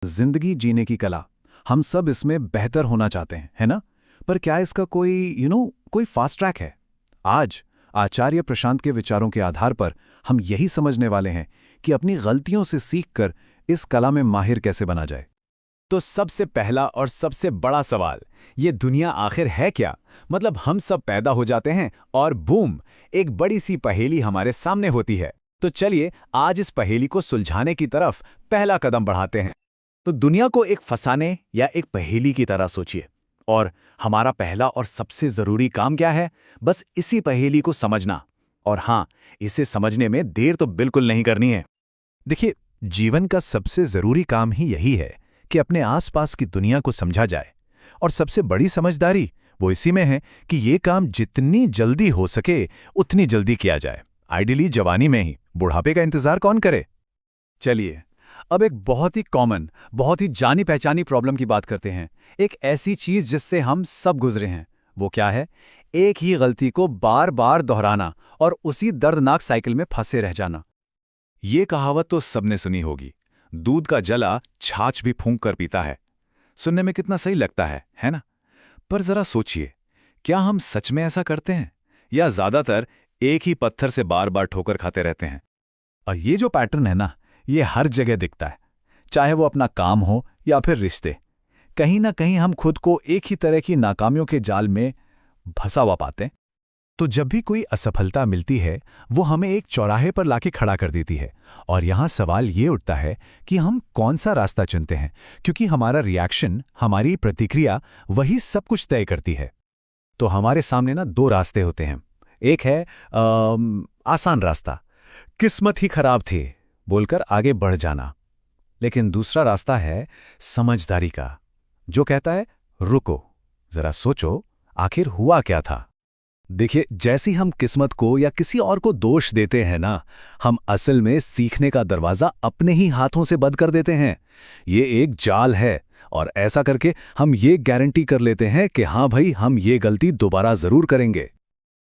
जिंदगी जीने की कला। हम सब इसमें बेहतर होना चाहते हैं, है ना? पर क्या इसका कोई फास्ट ट्रैक है? आज आचार्य प्रशांत के विचारों के आधार पर हम यही समझने वाले हैं कि अपनी गलतियों से सीखकर इस कला में माहिर कैसे बना जाए। तो सबसे पहला और सबसे बड़ा सवाल, ये दुनिया आखिर है क्या? मतलब हम सब पैदा हो जाते हैं और बूम, एक बड़ी सी पहेली हमारे सामने होती है। तो चलिए आज इस पहेली को सुलझाने की तरफ पहला कदम बढ़ाते हैं। तो दुनिया को एक फसाने या एक पहेली की तरह सोचिए, और हमारा पहला और सबसे जरूरी काम क्या है? बस इसी पहेली को समझना। और हाँ, इसे समझने में देर तो बिल्कुल नहीं करनी है। देखिए, जीवन का सबसे जरूरी काम ही यही है कि अपने आसपास की दुनिया को समझा जाए। और सबसे बड़ी समझदारी वो इसी में है कि ये काम जितनी जल्दी हो सके उतनी जल्दी किया जाए। आइडियली जवानी में ही, बुढ़ापे का इंतजार कौन करे। चलिए अब एक बहुत ही कॉमन, बहुत ही जानी पहचानी प्रॉब्लम की बात करते हैं। एक ऐसी चीज जिससे हम सब गुजरे हैं। वो क्या है? एक ही गलती को बार बार दोहराना और उसी दर्दनाक साइकिल में फंसे रह जाना। ये कहावत तो सबने सुनी होगी, दूध का जला छाछ भी फूंक कर पीता है। सुनने में कितना सही लगता है ना? पर जरा सोचिए, क्या हम सच में ऐसा करते हैं, या ज्यादातर एक ही पत्थर से बार बार ठोकर खाते रहते हैं? और ये जो पैटर्न है ना, ये हर जगह दिखता है, चाहे वो अपना काम हो या फिर रिश्ते। कहीं ना कहीं हम खुद को एक ही तरह की नाकामियों के जाल में फंसा हुआ पाते हैं। तो जब भी कोई असफलता मिलती है, वो हमें एक चौराहे पर लाके खड़ा कर देती है। और यहां सवाल ये उठता है कि हम कौन सा रास्ता चुनते हैं, क्योंकि हमारा रिएक्शन, हमारी प्रतिक्रिया वही सब कुछ तय करती है। तो हमारे सामने ना दो रास्ते होते हैं। एक है आसान रास्ता, किस्मत ही खराब थी बोलकर आगे बढ़ जाना। लेकिन दूसरा रास्ता है समझदारी का, जो कहता है रुको, जरा सोचो, आखिर हुआ क्या था। देखिए, जैसी हम किस्मत को या किसी और को दोष देते हैं ना, हम असल में सीखने का दरवाजा अपने ही हाथों से बंद कर देते हैं। ये एक जाल है, और ऐसा करके हम ये गारंटी कर लेते हैं कि हाँ भाई, हम ये गलती दोबारा जरूर करेंगे।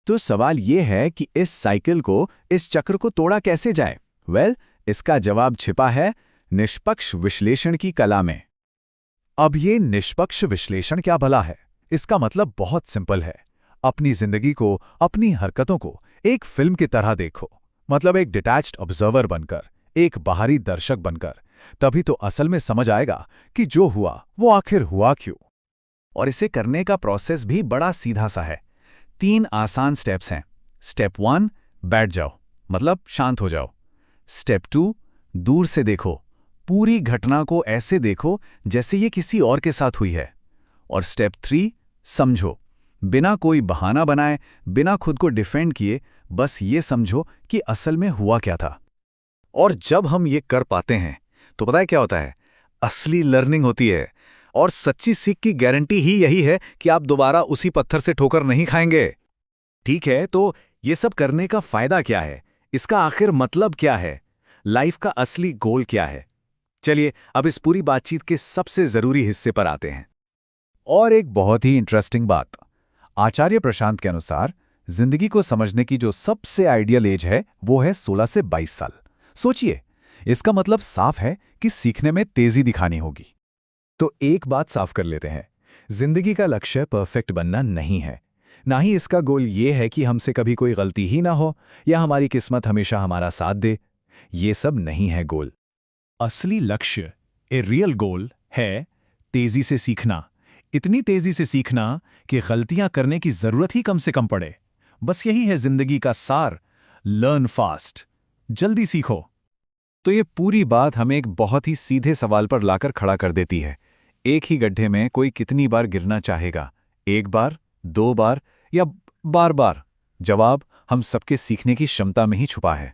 तो सवाल ये है कि इस साइकिल को, इस चक्र को तोड़ा कैसे जाए? इसका जवाब छिपा है निष्पक्ष विश्लेषण की कला में। अब ये निष्पक्ष विश्लेषण क्या भला है? इसका मतलब बहुत सिंपल है। अपनी जिंदगी को, अपनी हरकतों को एक फिल्म की तरह देखो। मतलब एक डिटैच्ड ऑब्जर्वर बनकर, एक बाहरी दर्शक बनकर। तभी तो असल में समझ आएगा कि जो हुआ वो आखिर हुआ क्यों। और इसे करने का प्रोसेस भी बड़ा सीधा सा है। 3 आसान स्टेप्स हैं। स्टेप 1, बैठ जाओ, मतलब शांत हो जाओ। स्टेप 2, दूर से देखो, पूरी घटना को ऐसे देखो जैसे ये किसी और के साथ हुई है। और स्टेप 3, समझो, बिना कोई बहाना बनाए, बिना खुद को डिफेंड किए, बस ये समझो कि असल में हुआ क्या था। और जब हम ये कर पाते हैं तो पता है क्या होता है? असली लर्निंग होती है। और सच्ची सीख की गारंटी ही यही है कि आप दोबारा उसी पत्थर से ठोकर नहीं खाएंगे। ठीक है, तो ये सब करने का फायदा क्या है? इसका आखिर मतलब क्या है? लाइफ का असली गोल क्या है? चलिए अब इस पूरी बातचीत के सबसे जरूरी हिस्से पर आते हैं। और एक बहुत ही इंटरेस्टिंग बात, आचार्य प्रशांत के अनुसार जिंदगी को समझने की जो सबसे आइडियल एज है वो है 16 से 22 साल। सोचिए, इसका मतलब साफ है कि सीखने में तेजी दिखानी होगी। तो एक बात साफ कर लेते हैं, जिंदगी का लक्ष्य परफेक्ट बनना नहीं है। ना ही इसका गोल ये है कि हमसे कभी कोई गलती ही ना हो या हमारी किस्मत हमेशा हमारा साथ दे। ये सब नहीं है गोल। असली लक्ष्य, ए रियल गोल, है तेजी से सीखना। इतनी तेजी से सीखना कि गलतियां करने की जरूरत ही कम से कम पड़े। बस यही है जिंदगी का सार। लर्न फास्ट, जल्दी सीखो। तो ये पूरी बात हमें एक बहुत ही सीधे सवाल पर लाकर खड़ा कर देती है। एक ही गड्ढे में कोई कितनी बार गिरना चाहेगा? 1 बार, 2 बार या बार बार? जवाब हम सबके सीखने की क्षमता में ही छुपा है।